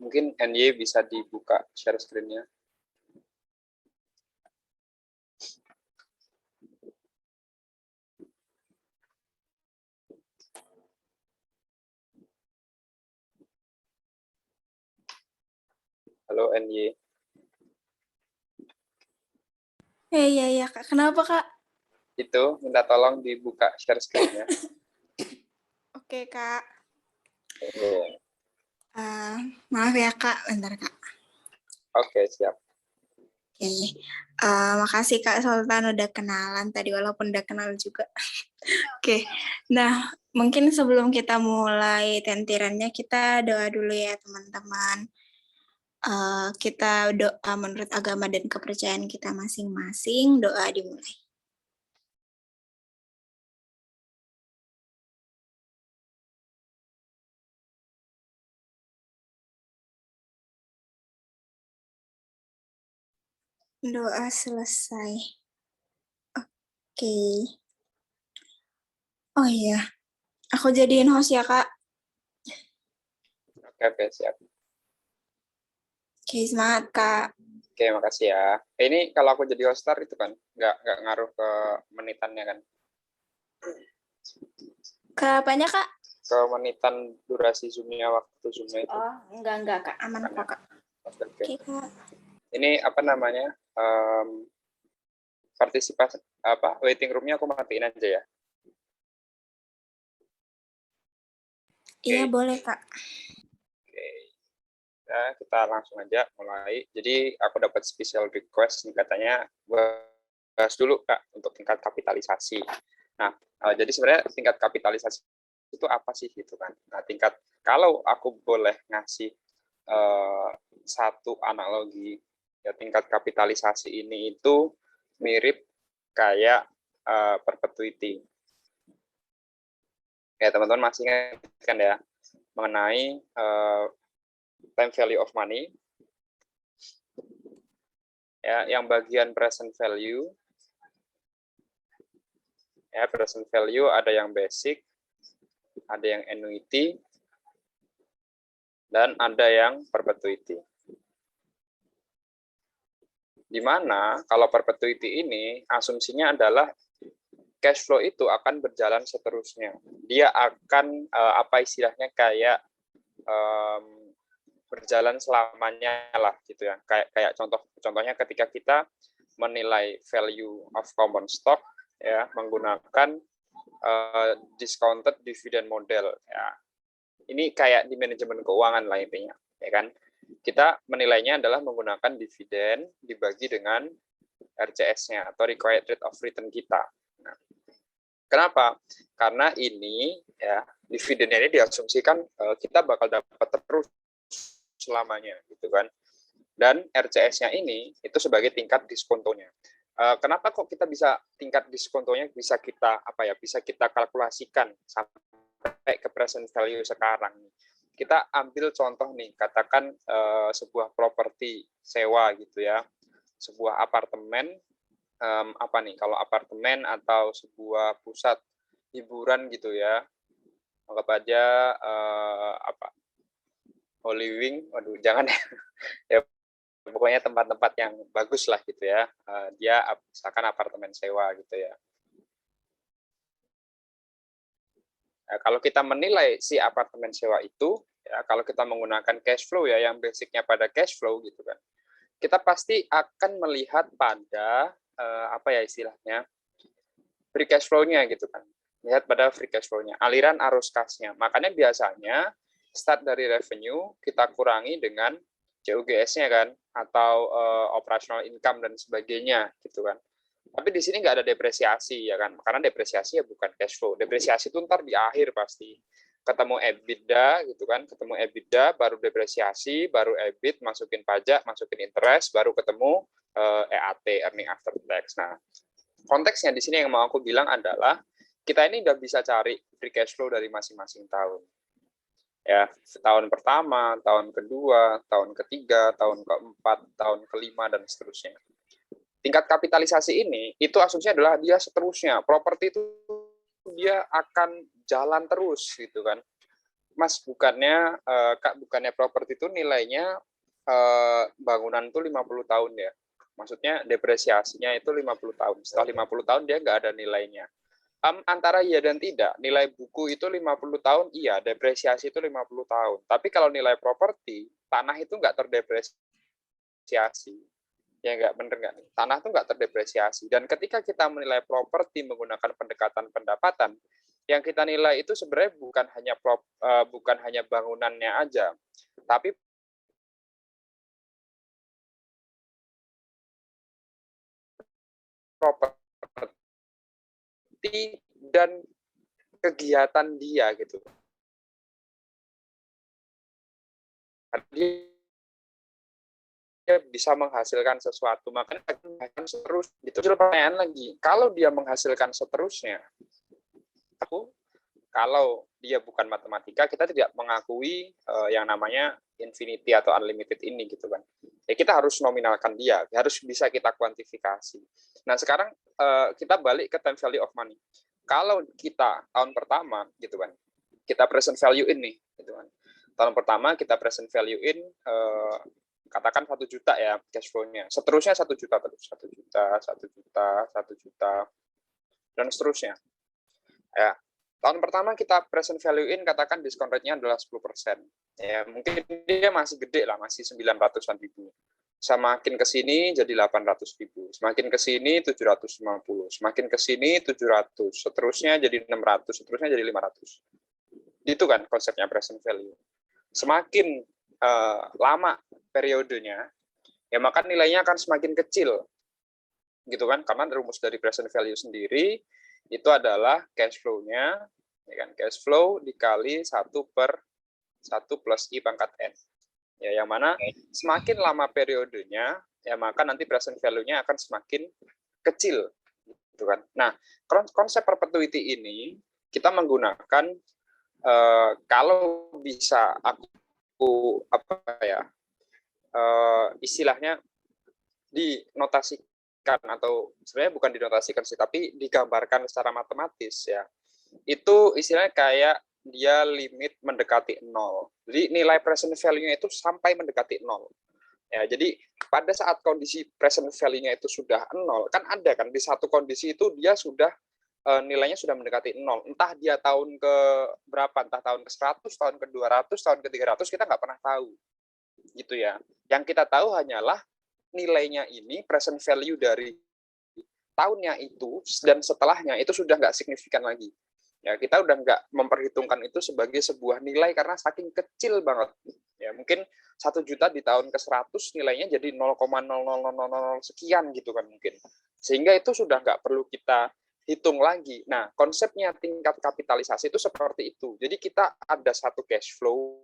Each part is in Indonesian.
Mungkin NY bisa dibuka share screen-nya. Halo NY. Iya, Kak. Kenapa, Kak? Itu minta tolong dibuka share screen-nya. Oke, Kak. Oke. Maaf ya, Kak. Bentar, Kak. Oke, siap. Oke. Makasih, Kak Sultan udah kenalan tadi, walaupun udah kenal juga. Oke. Nah, mungkin sebelum kita mulai tentirannya, kita doa dulu ya, teman-teman. Kita doa menurut agama dan kepercayaan kita masing-masing. Doa dimulai. Doa selesai. Oke. Oh iya, aku jadiin host ya, Kak. Oke, siap. Oke, semangat, Kak. Oke, makasih ya. Ini kalau aku jadi hostar itu kan nggak ngaruh ke menitannya kan? Ke apanya, Kak? Ke menitan durasi Zoom-nya, waktu Zoom-nya itu. Oh, enggak, Kak. Aman kok, Kak. Oke. Kak. Ini apa namanya? Partisipasi waiting room-nya aku matiin aja ya. Iya, boleh, Kak. Oke. Nah, kita langsung aja mulai. Jadi aku dapat special request nih, katanya bahas dulu Kak untuk tingkat kapitalisasi. Nah, jadi sebenarnya tingkat kapitalisasi itu apa sih gitu kan? Nah, kalau aku boleh ngasih satu analogi, ya tingkat kapitalisasi ini itu mirip kayak perpetuity. Ya teman-teman masih ingat kan ya mengenai time value of money. Ya, yang bagian present value, ya present value ada yang basic, ada yang annuity, dan ada yang perpetuity. Di mana kalau perpetuity ini asumsinya adalah cash flow itu akan berjalan seterusnya. Dia akan apa istilahnya kayak berjalan selamanya lah gitu ya. Kayak contohnya ketika kita menilai value of common stock ya menggunakan discounted dividend model ya. Ini kayak di manajemen keuangan lah intinya, ya kan? Kita menilainya adalah menggunakan dividen dibagi dengan RCS-nya atau required rate of return kita. Nah, kenapa? Karena ini ya dividennya ini diasumsikan kita bakal dapat terus selamanya, gitu kan? Dan RCS-nya ini itu sebagai tingkat diskontonya. Kenapa kok kita bisa tingkat diskontonya bisa kita kalkulasikan sampai ke present value sekarang? Kita ambil contoh nih, katakan sebuah properti sewa gitu ya, sebuah apartemen kalau apartemen atau sebuah pusat hiburan gitu ya, anggap aja Holy Wing, waduh jangan ya pokoknya tempat-tempat yang bagus lah gitu ya, dia misalkan apartemen sewa gitu ya. Nah, kalau kita menilai si apartemen sewa itu, ya kalau kita menggunakan cash flow ya yang basicnya pada cash flow gitu kan, kita pasti akan melihat pada istilahnya free cash flow-nya gitu kan, lihat pada free cash flow-nya, aliran arus kasnya. Makanya biasanya start dari revenue kita kurangi dengan CUGS-nya kan, atau operational income dan sebagainya gitu kan. Tapi di sini nggak ada depresiasi ya kan, karena depresiasi ya bukan cash flow. Depresiasi itu ntar di akhir pasti. Ketemu EBITDA gitu kan, ketemu EBITDA, baru depresiasi, baru EBIT, masukin pajak, masukin interest, baru ketemu EAT, earning after tax. Nah, konteksnya di sini yang mau aku bilang adalah kita ini udah bisa cari free cash flow dari masing-masing tahun. Ya, tahun pertama, tahun kedua, tahun ketiga, tahun keempat, tahun kelima, dan seterusnya. Tingkat kapitalisasi ini, itu asumsinya adalah dia seterusnya. Properti itu dia akan jalan terus, gitu kan. Mas, bukannya Kak, bukannya properti itu nilainya bangunan itu 50 tahun ya? Maksudnya depresiasinya itu 50 tahun. Setelah 50 tahun dia nggak ada nilainya. Antara iya dan tidak, nilai buku itu 50 tahun, iya, depresiasi itu 50 tahun. Tapi kalau nilai properti, tanah itu nggak terdepresiasi. Ya nggak, bener nggak nih? Tanah itu nggak terdepresiasi. Dan ketika kita menilai properti menggunakan pendekatan pendapatan, yang kita nilai itu sebenarnya bukan hanya bangunannya aja, tapi properti dan kegiatan dia gitu. Dia bisa menghasilkan sesuatu, makanya terus itu pertanyaan lagi. Kalau dia menghasilkan seterusnya, kalau dia bukan matematika, kita tidak mengakui yang namanya infinity atau unlimited ini gitu kan. Ya kita harus nominalkan dia, harus bisa kita kuantifikasi. Nah sekarang kita balik ke time value of money. Kalau kita tahun pertama gitu kan, kita present value ini gitu kan. Tahun pertama kita present value in katakan 1 juta ya cash flow-nya. Seterusnya 1 juta terus, 1 juta, 1 juta, 1 juta, dan seterusnya. Ya, tahun pertama kita present value in, katakan diskon rate-nya adalah 10%. Ya, mungkin dia masih gede lah, masih 900-an ribu. Semakin ke sini jadi 800 ribu, semakin ke sini 750, semakin ke sini 700, seterusnya jadi 600, seterusnya jadi 500. Itu kan konsepnya present value. Semakin lama periodenya, ya maka nilainya akan semakin kecil, gitu kan? Karena rumus dari present value sendiri itu adalah cash flow-nya, ya kan? Cash flow dikali 1 per 1 plus I pangkat N. Ya, yang mana semakin lama periodenya, ya maka nanti present value-nya akan semakin kecil, gitu kan? Nah, konsep perpetuity ini kita menggunakan kalau bisa aku istilahnya dinotasikan, atau sebenarnya bukan dinotasikan sih, tapi digambarkan secara matematis ya. Itu istilahnya kayak dia limit mendekati 0. Jadi nilai present value-nya itu sampai mendekati 0. Ya, jadi pada saat kondisi present value-nya itu sudah 0, kan ada kan di satu kondisi itu dia sudah nilainya sudah mendekati 0. Entah dia tahun ke berapa, entah tahun ke 100, tahun ke 200, tahun ke 300, kita nggak pernah tahu. Gitu ya. Yang kita tahu hanyalah nilainya ini, present value dari tahunnya itu dan setelahnya itu sudah nggak signifikan lagi. Ya, kita udah nggak memperhitungkan itu sebagai sebuah nilai karena saking kecil banget. Ya, mungkin 1 juta di tahun ke 100 nilainya jadi 0,0000 sekian gitu kan mungkin. Sehingga itu sudah nggak perlu kita hitung lagi. Nah, konsepnya tingkat kapitalisasi itu seperti itu. Jadi kita ada satu cash flow,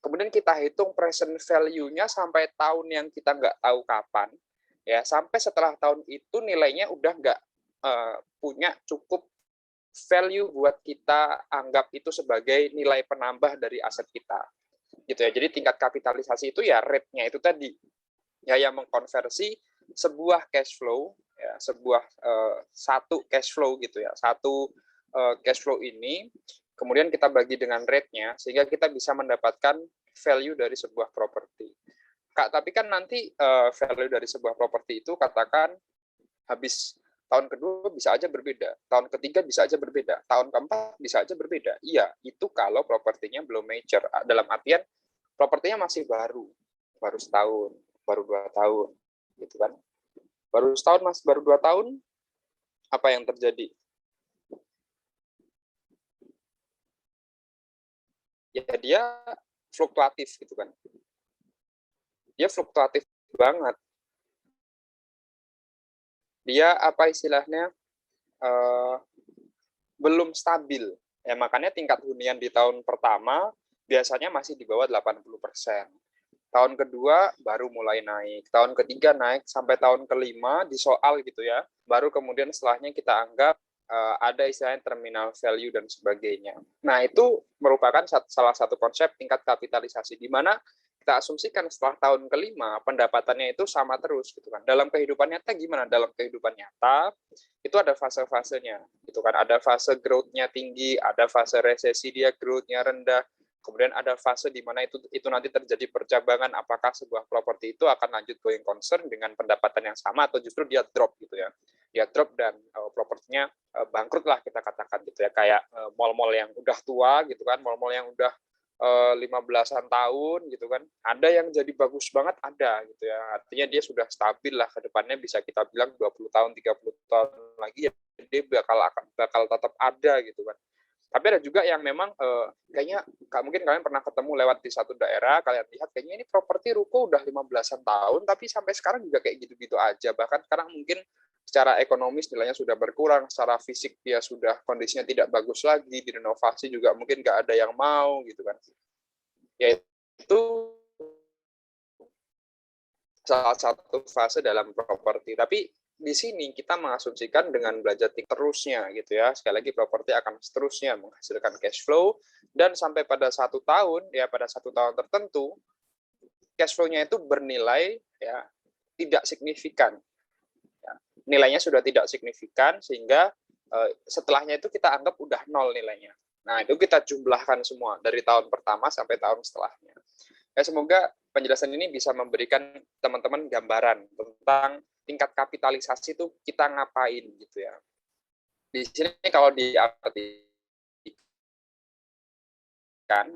kemudian kita hitung present value-nya sampai tahun yang kita nggak tahu kapan, ya sampai setelah tahun itu nilainya udah nggak punya cukup value buat kita anggap itu sebagai nilai penambah dari aset kita, gitu ya. Jadi tingkat kapitalisasi itu ya rate-nya itu tadi, ya yang mengkonversi sebuah cash flow, ya sebuah satu cash flow gitu ya, satu cash flow ini kemudian kita bagi dengan rate-nya sehingga kita bisa mendapatkan value dari sebuah properti. Kak, tapi kan nanti value dari sebuah properti itu katakan habis tahun kedua bisa aja berbeda, tahun ketiga bisa aja berbeda, tahun keempat bisa aja berbeda. Iya, itu kalau propertinya belum mature. Dalam artian propertinya masih baru setahun, baru 2 tahun, gitu kan? Baru setahun mas, baru 2 tahun, apa yang terjadi? Ya dia fluktuatif gitu kan. Dia fluktuatif banget. Dia apa istilahnya belum stabil. Ya makanya tingkat hunian di tahun pertama biasanya masih di bawah 80%. Tahun kedua baru mulai naik, tahun ketiga naik, sampai tahun kelima di soal gitu ya, baru kemudian setelahnya kita anggap ada istilahnya terminal value dan sebagainya. Nah itu merupakan salah satu konsep tingkat kapitalisasi, di mana kita asumsikan setelah tahun kelima pendapatannya itu sama terus gitu kan. Dalam kehidupan nyata gimana? Dalam kehidupan nyata itu ada fase-fasenya gitu kan. Ada fase growth-nya tinggi, ada fase resesi dia growth-nya rendah. Kemudian ada fase di mana itu nanti terjadi percabangan apakah sebuah properti itu akan lanjut going concern dengan pendapatan yang sama atau justru dia drop gitu ya. Dia drop dan propertinya bangkrut lah kita katakan gitu ya, kayak mall-mall yang udah tua gitu kan, mall-mall yang udah 15-an tahun gitu kan, ada yang jadi bagus banget, ada gitu ya, artinya dia sudah stabil lah ke depannya, bisa kita bilang 20 tahun 30 tahun lagi ya dia bakal tetap ada gitu kan. Tapi ada juga yang memang kayaknya mungkin kalian pernah ketemu lewat di satu daerah, kalian lihat kayaknya ini properti ruko udah 15-an tahun tapi sampai sekarang juga kayak gitu-gitu aja, bahkan sekarang mungkin secara ekonomis nilainya sudah berkurang, secara fisik dia sudah kondisinya tidak bagus lagi, direnovasi juga mungkin nggak ada yang mau gitu kan. Ya itu salah satu fase dalam properti. Tapi di sini kita mengasumsikan dengan belajar terusnya gitu ya. Sekali lagi properti akan seterusnya menghasilkan cash flow dan sampai pada 1 tahun ya, pada 1 tahun tertentu cash flow-nya itu bernilai ya tidak signifikan. Nilainya sudah tidak signifikan sehingga setelahnya itu kita anggap udah nol nilainya. Nah, itu kita jumlahkan semua dari tahun pertama sampai tahun setelahnya. Ya, semoga penjelasan ini bisa memberikan teman-teman gambaran tentang tingkat kapitalisasi itu kita ngapain gitu ya. Di sini kalau diartikan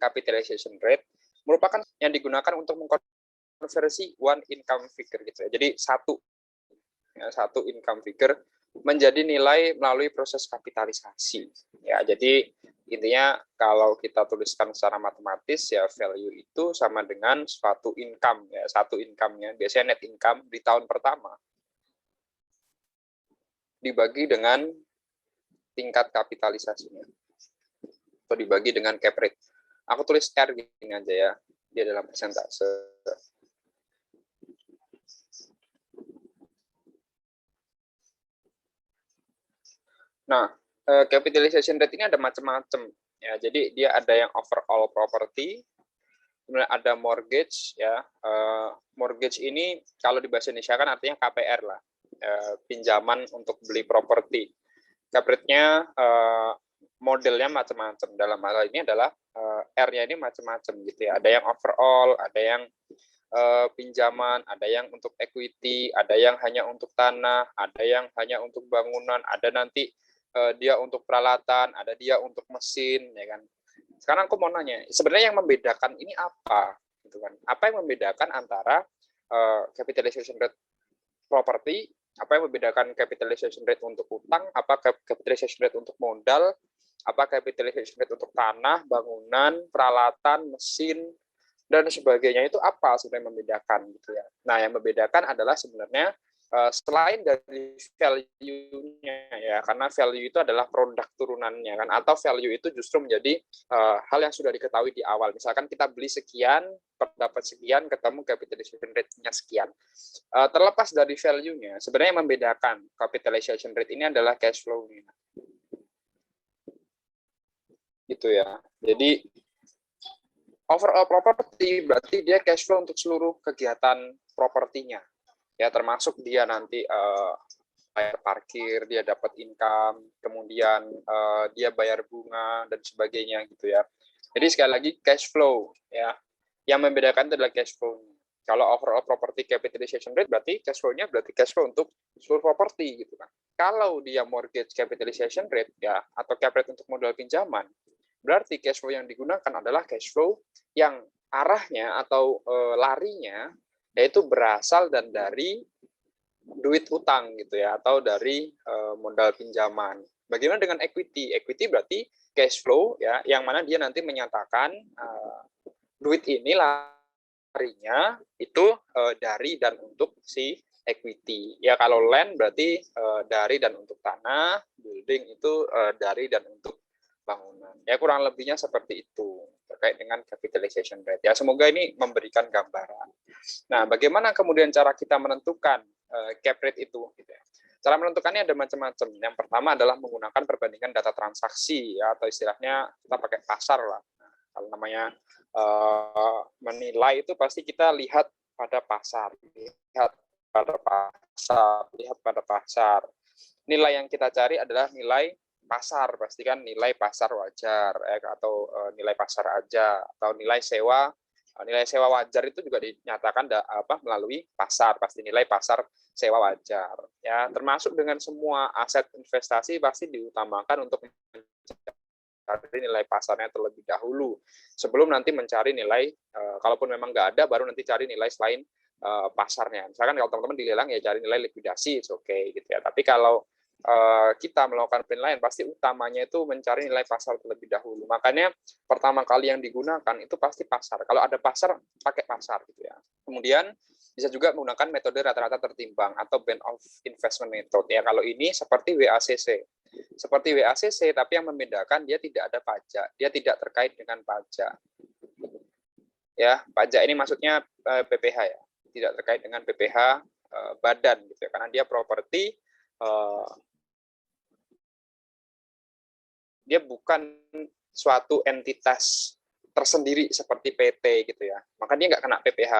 capitalization rate merupakan yang digunakan untuk mengkonversi one income figure gitu ya. Jadi satu income figure menjadi nilai melalui proses kapitalisasi. Ya, jadi intinya kalau kita tuliskan secara matematis ya value itu sama dengan suatu income ya, satu income-nya biasanya net income di tahun pertama dibagi dengan tingkat kapitalisasinya atau dibagi dengan cap rate. Aku tulis R gini aja ya, dia dalam persentase. Nah, capitalization rate ini ada macam-macam ya. Jadi dia ada yang overall property, kemudian ada mortgage ya. Mortgage ini kalau di bahasa Indonesia kan artinya KPR lah, pinjaman untuk beli properti. Cap rate-nya modelnya macam-macam. Dalam hal ini adalah R-nya ini macam-macam gitu ya. Ada yang overall, ada yang pinjaman, ada yang untuk equity, ada yang hanya untuk tanah, ada yang hanya untuk bangunan, ada nanti dia untuk peralatan, ada dia untuk mesin, ya kan. Sekarang aku mau nanya, sebenarnya yang membedakan ini apa, gitu kan? Apa yang membedakan antara capitalization rate property, apa yang membedakan capitalization rate untuk utang, apa capitalization rate untuk modal, apa capitalization rate untuk tanah, bangunan, peralatan, mesin, dan sebagainya, itu apa sebenarnya membedakan gitu ya. Nah, yang membedakan adalah sebenarnya selain dari value-nya ya, karena value itu adalah produk turunannya kan, atau value itu justru menjadi hal yang sudah diketahui di awal. Misalkan kita beli sekian, dapat sekian, ketemu capitalization rate-nya sekian. Terlepas dari value-nya, sebenarnya yang membedakan capitalization rate ini adalah cash flow-nya. Gitu ya. Jadi overall property berarti dia cash flow untuk seluruh kegiatan propertinya. Ya, termasuk dia nanti bayar parkir, dia dapat income, kemudian dia bayar bunga dan sebagainya gitu ya. Jadi sekali lagi cash flow ya. Yang membedakan itu adalah cash flow. Kalau overall property capitalization rate berarti cash flow-nya berarti cash flow untuk seluruh properti gitu kan. Kalau dia mortgage capitalization rate ya atau cap rate untuk modal pinjaman, berarti cash flow yang digunakan adalah cash flow yang arahnya atau larinya yaitu berasal dan dari duit utang gitu ya, atau dari modal pinjaman. Bagaimana dengan equity? Equity berarti cash flow ya, yang mana dia nanti menyatakan duit ini larinya itu dari dan untuk si equity. Ya, kalau land berarti dari dan untuk tanah, building itu dari dan untuk bangunan. Ya, kurang lebihnya seperti itu terkait dengan capitalization rate. Ya, semoga ini memberikan gambaran. Nah, bagaimana kemudian cara kita menentukan cap rate itu? Gitu ya. Cara menentukannya ada macam-macam. Yang pertama adalah menggunakan perbandingan data transaksi, ya, atau istilahnya kita pakai pasar lah. Nah, kalau namanya menilai itu pasti kita lihat pada pasar, lihat pada pasar. Nilai yang kita cari adalah nilai pasar, pastikan nilai pasar wajar atau nilai pasar aja, atau nilai sewa. Nilai sewa wajar itu juga dinyatakan melalui pasar, pasti nilai pasar sewa wajar. Ya, termasuk dengan semua aset investasi pasti diutamakan untuk mencari nilai pasarnya terlebih dahulu sebelum nanti mencari nilai, kalaupun memang nggak ada, baru nanti cari nilai selain pasarnya. Misalkan kalau teman-teman di lelang ya cari nilai likuidasi, oke okay, gitu ya. Tapi kalau kita melakukan penilaian, pasti utamanya itu mencari nilai pasar terlebih dahulu. Makanya pertama kali yang digunakan itu pasti pasar. Kalau ada pasar, pakai pasar gitu ya. Kemudian bisa juga menggunakan metode rata-rata tertimbang atau band of investment method ya. Kalau ini seperti WACC. Seperti WACC, tapi yang membedakan dia tidak ada pajak, dia tidak terkait dengan pajak. Ya, pajak ini maksudnya PPh ya, tidak terkait dengan PPh badan gitu ya, karena dia properti, dia bukan suatu entitas tersendiri seperti PT gitu ya, maka dia nggak kena PPh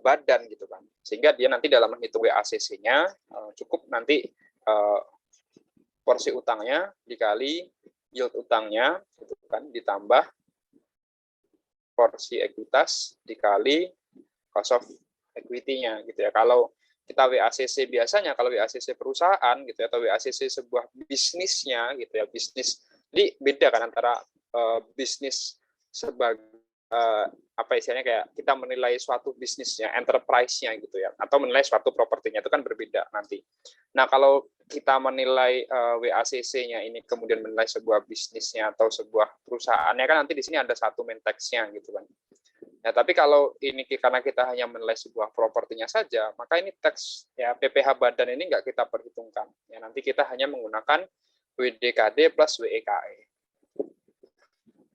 badan gitu kan, sehingga dia nanti dalam menghitung WACC-nya cukup nanti porsi utangnya dikali yield utangnya gitu kan, ditambah porsi ekuitas dikali cost of equity-nya gitu ya. Kalau kita WACC biasanya, kalau WACC perusahaan gitu ya, atau WACC sebuah bisnisnya gitu ya, bisnis. Jadi beda kan antara bisnis sebagai apa istilahnya, kayak kita menilai suatu bisnisnya, enterprise-nya gitu ya, atau menilai suatu propertinya, itu kan berbeda nanti. Nah, kalau kita menilai WACC-nya ini kemudian menilai sebuah bisnisnya atau sebuah perusahaannya, kan nanti di sini ada satu main tax-nya gitu kan. Nah, tapi kalau ini karena kita hanya menilai sebuah propertinya saja, maka ini tax ya PPh badan ini nggak kita perhitungkan. Ya, nanti kita hanya menggunakan WDKD plus WEKE.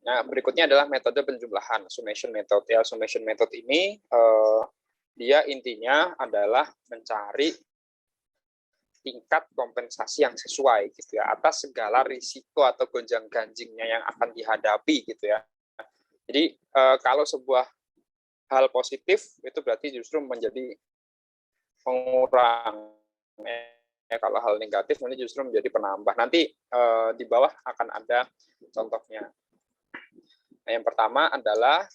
Nah, berikutnya adalah metode penjumlahan, summation method. Ya, summation method ini dia intinya adalah mencari tingkat kompensasi yang sesuai gitu ya, atas segala risiko atau gonjang-ganjingnya yang akan dihadapi gitu ya. Jadi kalau sebuah hal positif itu berarti justru menjadi pengurang. Kalau hal negatif nanti justru menjadi penambah. Nanti di bawah akan ada contohnya. Nah, yang pertama adalah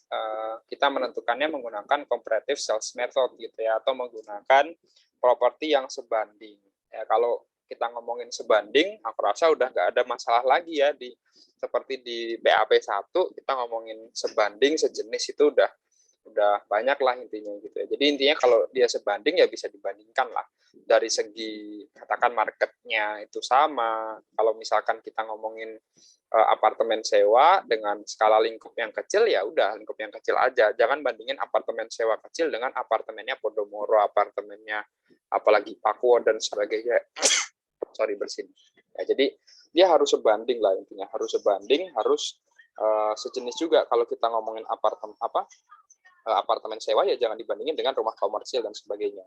kita menentukannya menggunakan comparative sales method gitu ya, atau menggunakan properti yang sebanding. Ya, kalau kita ngomongin sebanding, aku rasa udah nggak ada masalah lagi ya, seperti di BAP 1 kita ngomongin sebanding sejenis itu udah banyak lah intinya gitu ya. Jadi intinya kalau dia sebanding ya bisa dibandingkan lah dari segi katakan marketnya itu sama. Kalau misalkan kita ngomongin apartemen sewa dengan skala lingkup yang kecil, ya udah lingkup yang kecil aja. Jangan bandingin apartemen sewa kecil dengan apartemennya Podomoro, apartemennya apalagi Pakuwon dan sebagainya. Sorry bersin. Ya, jadi dia harus sebanding lah intinya, harus sebanding, harus sejenis juga. Kalau kita ngomongin apartemen sewa ya jangan dibandingin dengan rumah komersil dan sebagainya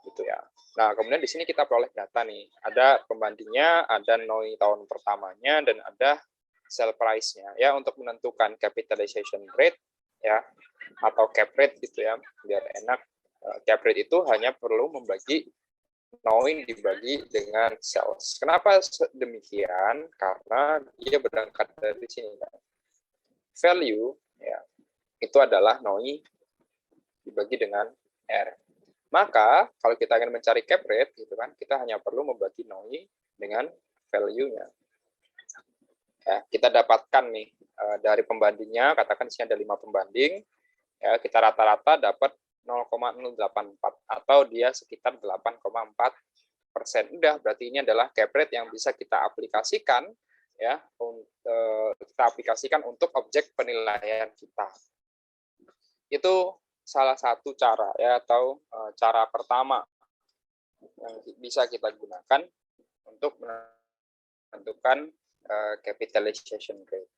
gitu ya. Nah, kemudian di sini kita peroleh data nih, ada pembandingnya, ada NOI tahun pertamanya, dan ada sell price-nya ya, untuk menentukan capitalization rate ya atau cap rate gitu ya, biar enak. Cap rate itu hanya perlu membagi NOI dibagi dengan sales. Kenapa demikian? Karena dia berangkat dari sini kan. Value ya itu adalah NOI dibagi dengan R. Maka kalau kita ingin mencari cap rate gitu kan, kita hanya perlu membagi NOI dengan value-nya. Ya, kita dapatkan nih dari pembandingnya, katakan di sini ada 5 pembanding, ya, kita rata-rata dapat 0,084 atau dia sekitar 8,4%. Udah, berarti ini adalah cap rate yang bisa kita aplikasikan ya, untuk objek penilaian kita. Itu salah satu cara ya, atau cara pertama yang bisa kita gunakan untuk menentukan capitalization rate.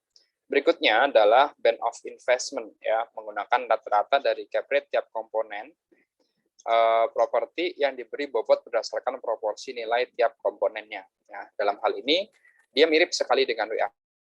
Berikutnya adalah band of investment ya, menggunakan rata-rata dari cap rate tiap komponen properti yang diberi bobot berdasarkan proporsi nilai tiap komponennya. Ya, dalam hal ini dia mirip sekali dengan WACC.